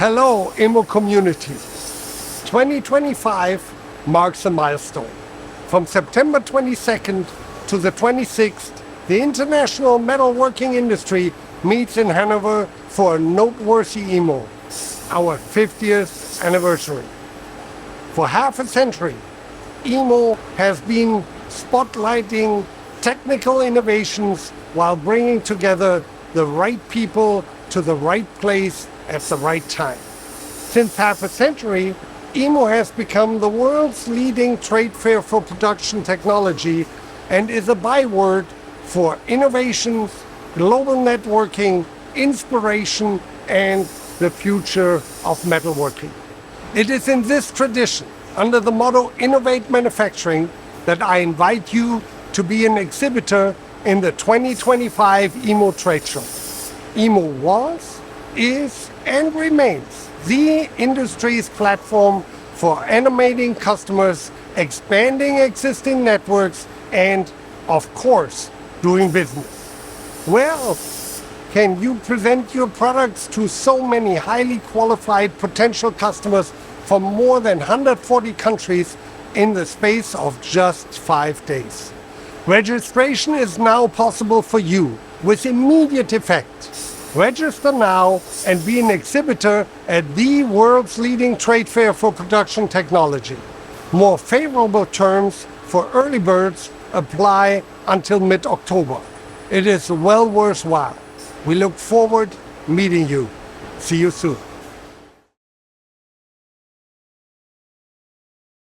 Hello, IMO community. 2025 marks a milestone. From September 22nd to the 26th, the international metalworking industry meets in Hanover for a noteworthy IMO, our 50th anniversary. For half a century, IMO has been spotlighting technical innovations while bringing together the right people to the right place at the right time. Since half a century, IMO has become the world's leading trade fair for production technology and is a byword for innovations, global networking, inspiration, and the future of metalworking. It is in this tradition, under the motto Innovate Manufacturing, that I invite you to be an exhibitor in the 2025 IMO trade show. IMO was, is, and remains the industry's platform for animating customers, expanding existing networks, and, of course, doing business. Well, can you present your products to so many highly qualified potential customers from more than 140 countries in the space of just 5 days? Registration is now possible for you with immediate effect. Register now and be an exhibitor at the world's leading trade fair for production technology. More favorable terms for early birds apply until mid-October. It is well worthwhile. We look forward to meeting you. See you soon.